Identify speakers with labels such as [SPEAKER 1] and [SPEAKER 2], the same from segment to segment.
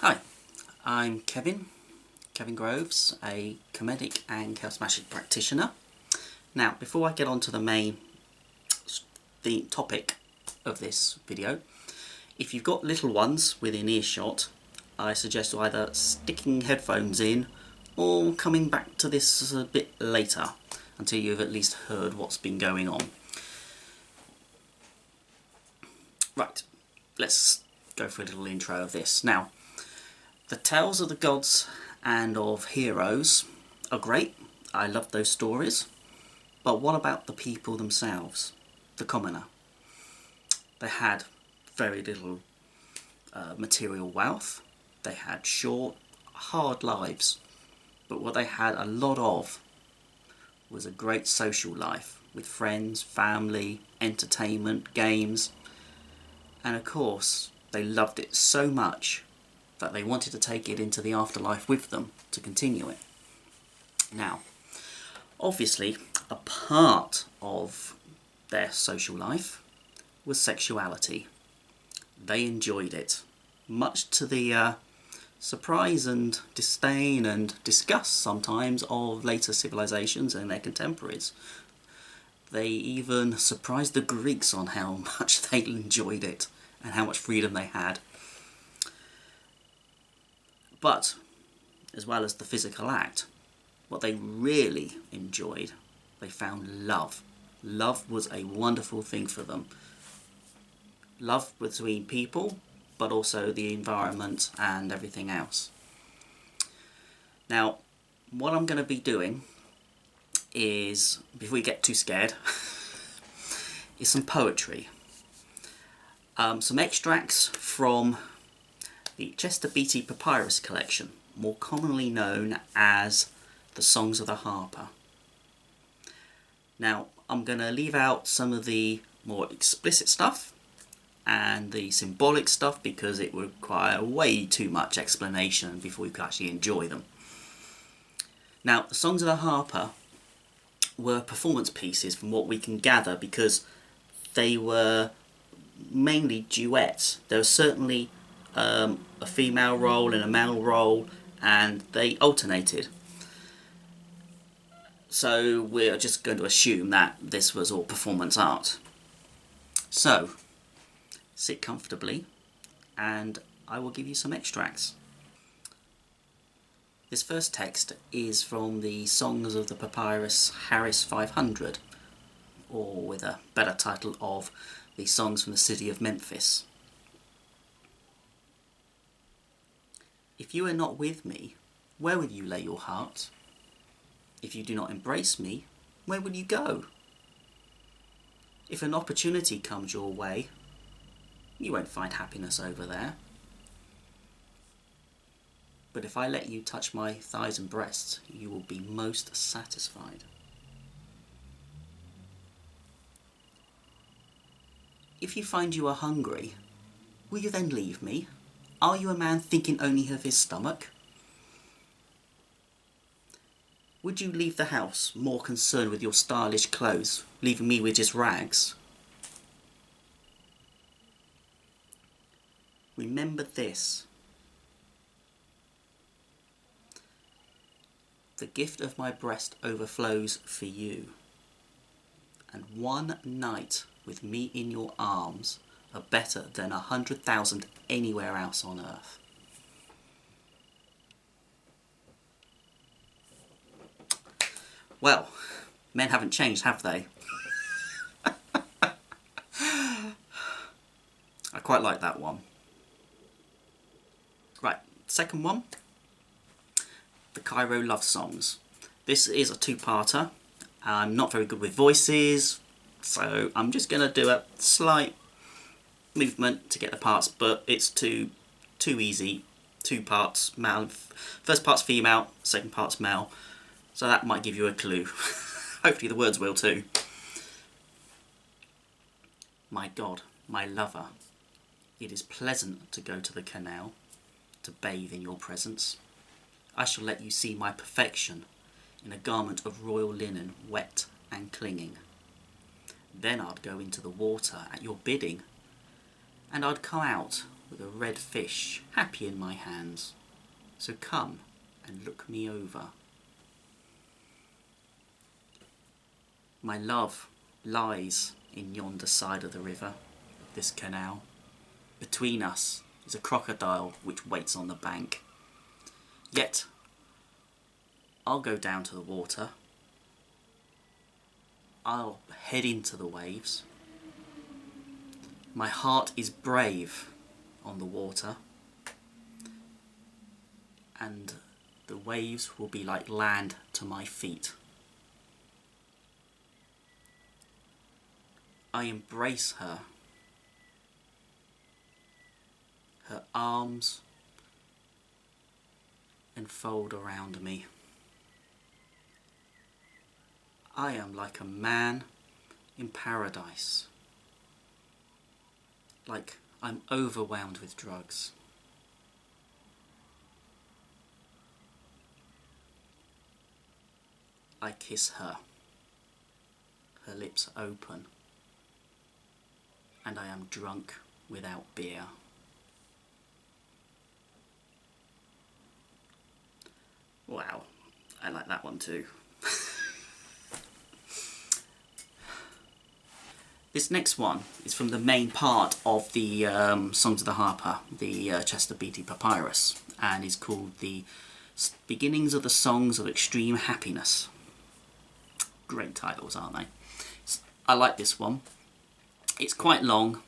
[SPEAKER 1] Hi, I'm Kevin Groves, a comedic and charismatic practitioner. Now, before I get on to the topic of this video, if you've got little ones within earshot, I suggest either sticking headphones in or coming back to this a bit later until you've at least heard what's been going on. Right, let's go for a little intro of this. Now, the tales of the gods and of heroes are great. I love those stories. But what about the people themselves, the commoner? They had very little material wealth. They had short, hard lives. But what they had a lot of was a great social life with friends, family, entertainment, games. And of course, they loved it so much that they wanted to take it into the afterlife with them to continue it. Now, obviously, a part of their social life was sexuality. They enjoyed it, much to the surprise and disdain and disgust sometimes of later civilizations and their contemporaries. They even surprised the Greeks on how much they enjoyed it and how much freedom they had. But, as well as the physical act, what they really enjoyed, they found love. Love was a wonderful thing for them. Love between people, but also the environment and everything else. Now, what I'm going to be doing is, before you get too scared, is some poetry. Some extracts from the Chester Beatty Papyrus collection, more commonly known as the Songs of the Harper. Now, I'm going to leave out some of the more explicit stuff and the symbolic stuff because it would require way too much explanation before you could actually enjoy them. Now, the Songs of the Harper were performance pieces from what we can gather because they were mainly duets. There was certainly a female role and a male role, and they alternated. So we're just going to assume that this was all performance art. So, sit comfortably, and I will give you some extracts. This first text is from the Songs of the Papyrus Harris 500, or with a better title of the Songs from the City of Memphis. If you are not with me, where will you lay your heart? If you do not embrace me, where will you go? If an opportunity comes your way, you won't find happiness over there. But if I let you touch my thighs and breasts, you will be most satisfied. If you find you are hungry, will you then leave me? Are you a man thinking only of his stomach? Would you leave the house more concerned with your stylish clothes, leaving me with just rags? Remember this. The gift of my breast overflows for you, and one night with me in your arms are better than 100,000 anywhere else on earth. Well, men haven't changed, have they? I quite like that one. Right, second one. The Cairo Love Songs. This is a two-parter. I'm not very good with voices, so I'm just going to do a slight movement to get the parts, but it's too easy. Two parts, male. First part's female, second part's male. So that might give you a clue. Hopefully the words will too. My God, my lover, it is pleasant to go to the canal, to bathe in your presence. I shall let you see my perfection in a garment of royal linen, wet and clinging. Then I'd go into the water at your bidding, and I'd come out with a red fish happy in my hands. So come and look me over. My love lies in yonder side of the river, this canal. Between us is a crocodile which waits on the bank. Yet I'll go down to the water. I'll head into the waves. My heart is brave on the water, and the waves will be like land to my feet. I embrace her. Her arms enfold around me. I am like a man in paradise. Like I'm overwhelmed with drugs. I kiss her. Her lips open. And I am drunk without beer. Wow, I like that one too. This next one is from the main part of the Songs of the Harper, the Chester Beatty papyrus, and is called the Beginnings of the Songs of Extreme Happiness. Great titles, aren't they? I like this one. It's quite long.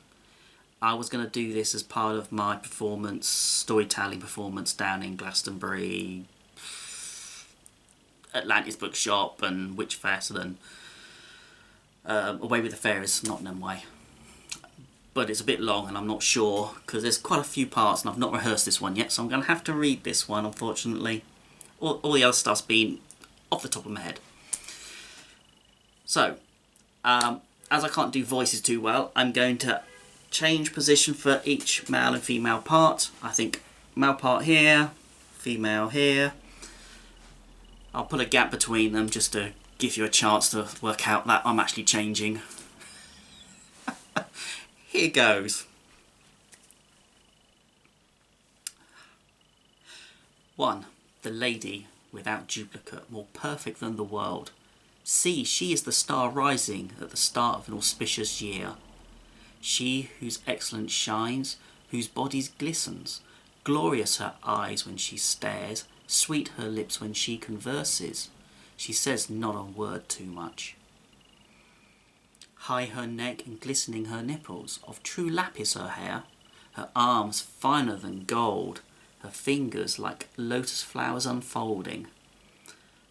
[SPEAKER 1] I was going to do this as part of my performance, storytelling performance down in Glastonbury, Atlantis Bookshop and Witchfest and Away with the Fairies, Nottingham Way. But it's a bit long and I'm not sure because there's quite a few parts and I've not rehearsed this one yet, so I'm going to have to read this one, unfortunately. All the other stuff's been off the top of my head. So, as I can't do voices too well, I'm going to change position for each male and female part. I think male part here, female here. I'll put a gap between them just to give you a chance to work out that I'm actually changing. Here goes. 1. The lady without duplicate, more perfect than the world. See, she is the star rising at the start of an auspicious year. She whose excellence shines, whose body glistens, glorious her eyes when she stares, sweet her lips when she converses. She says not a word too much. High her neck and glistening her nipples, of true lapis her hair, her arms finer than gold, her fingers like lotus flowers unfolding.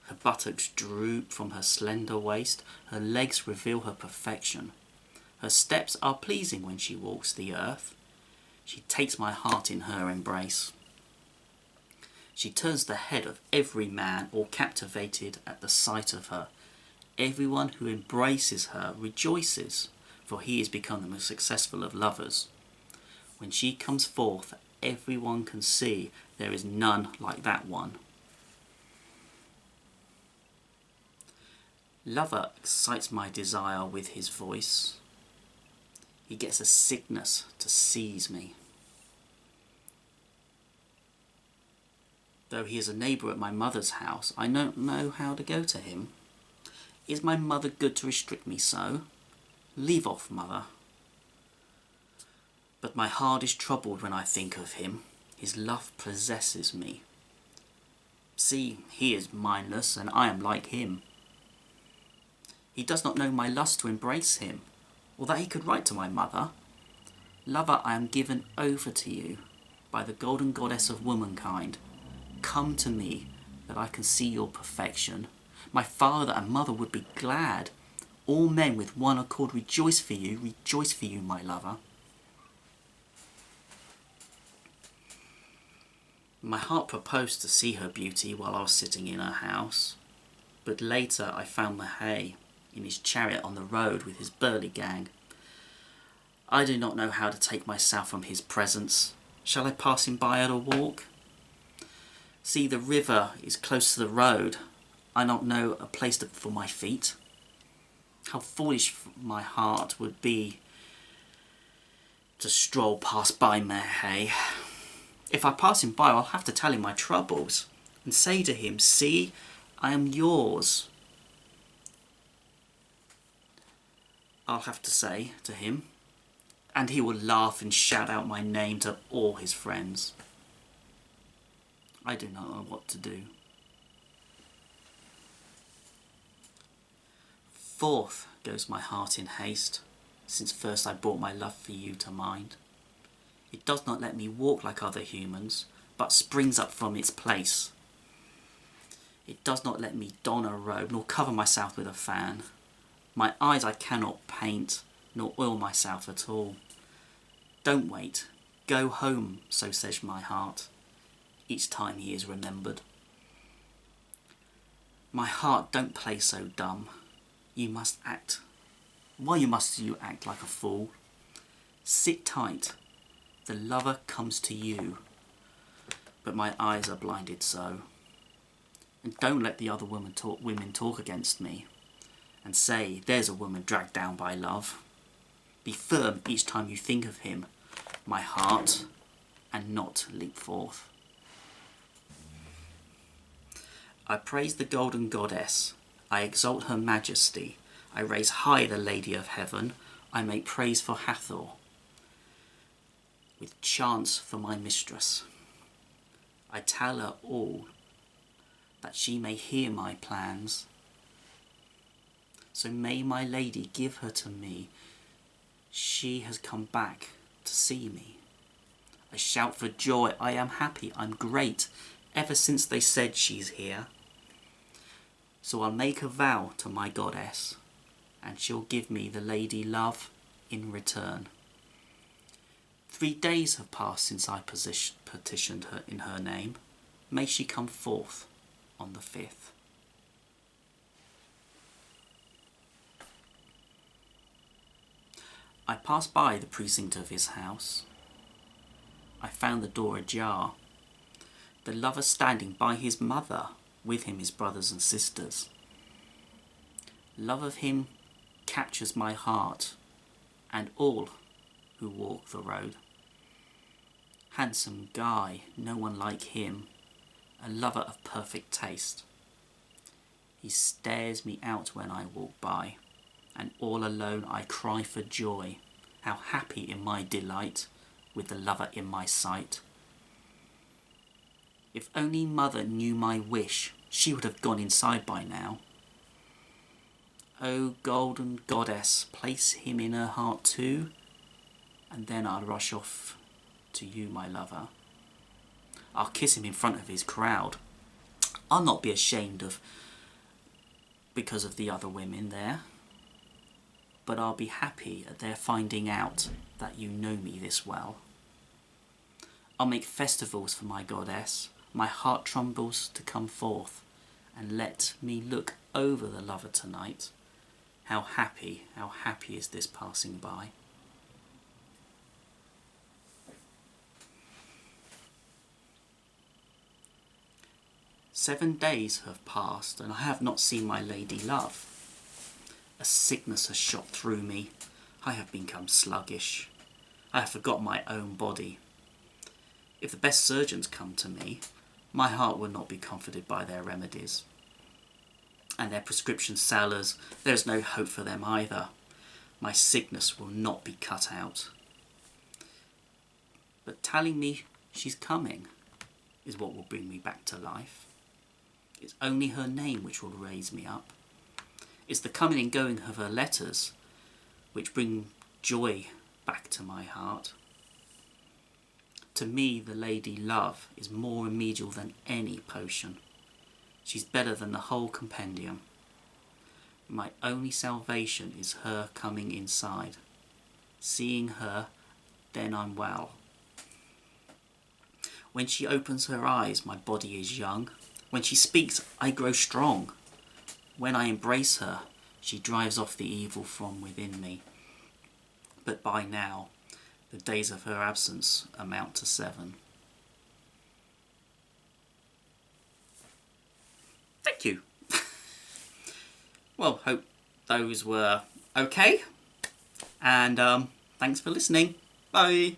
[SPEAKER 1] Her buttocks droop from her slender waist, her legs reveal her perfection. Her steps are pleasing when she walks the earth. She takes my heart in her embrace. She turns the head of every man, all captivated at the sight of her. Everyone who embraces her rejoices, for he has become the most successful of lovers. When she comes forth, everyone can see there is none like that one. Lover excites my desire with his voice. He gets a sickness to seize me. Though he is a neighbour at my mother's house, I don't know how to go to him. Is my mother good to restrict me so? Leave off, mother. But my heart is troubled when I think of him. His love possesses me. See, he is mindless, and I am like him. He does not know my lust to embrace him, or that he could write to my mother. Lover, I am given over to you by the golden goddess of womankind. Come to me, that I can see your perfection. My father and mother would be glad. All men with one accord rejoice for you, my lover. My heart proposed to see her beauty while I was sitting in her house, but later I found Mahay in his chariot on the road with his burly gang. I do not know how to take myself from his presence. Shall I pass him by at a walk? See, the river is close to the road. I don't know a place for my feet. How foolish my heart would be to stroll past by Mayhay. If I pass him by, I'll have to tell him my troubles and say to him, "See, I am yours." I'll have to say to him, and he will laugh and shout out my name to all his friends. I do not know what to do. Forth goes my heart in haste, since first I brought my love for you to mind. It does not let me walk like other humans, but springs up from its place. It does not let me don a robe, nor cover myself with a fan. My eyes I cannot paint, nor oil myself at all. Don't wait, go home, so says my heart, each time he is remembered. My heart, don't play so dumb. You must act. Why must you act like a fool? Sit tight, the lover comes to you, but my eyes are blinded so. And don't let the other women talk against me, and say, "There's a woman dragged down by love." Be firm each time you think of him, my heart, and not leap forth. I praise the golden goddess, I exalt her majesty, I raise high the Lady of Heaven, I make praise for Hathor, with chants for my mistress. I tell her all, that she may hear my plans. So may my lady give her to me, she has come back to see me. I shout for joy, I am happy, I'm great, ever since they said she's here. So I'll make a vow to my goddess, and she'll give me the lady love in return. 3 days have passed since I petitioned her in her name. May she come forth on the 5th. I passed by the precinct of his house. I found the door ajar. The lover standing by his mother, with him his brothers and sisters. Love of him captures my heart, and all who walk the road. Handsome guy, no one like him, a lover of perfect taste. He stares me out when I walk by, and all alone I cry for joy, how happy in my delight, with the lover in my sight. If only mother knew my wish, she would have gone inside by now. O golden goddess, place him in her heart too, and then I'll rush off to you, my lover. I'll kiss him in front of his crowd. I'll not be ashamed because of the other women there, but I'll be happy at their finding out that you know me this well. I'll make festivals for my goddess, my heart trembles to come forth, and let me look over the lover tonight. How happy is this passing by. "7 days have passed, and I have not seen my lady love. A sickness has shot through me. I have become sluggish. I have forgot my own body. If the best surgeons come to me, my heart will not be comforted by their remedies. And their prescription sellers, there is no hope for them either. My sickness will not be cut out. But telling me she's coming is what will bring me back to life. It's only her name which will raise me up. It's the coming and going of her letters which bring joy back to my heart. To me, the lady love is more remedial than any potion. She's better than the whole compendium. My only salvation is her coming inside. Seeing her, then I'm well. When she opens her eyes, my body is young. When she speaks, I grow strong. When I embrace her, she drives off the evil from within me. But by now, the days of her absence amount to 7. Thank you. Well, hope those were okay. And thanks for listening. Bye!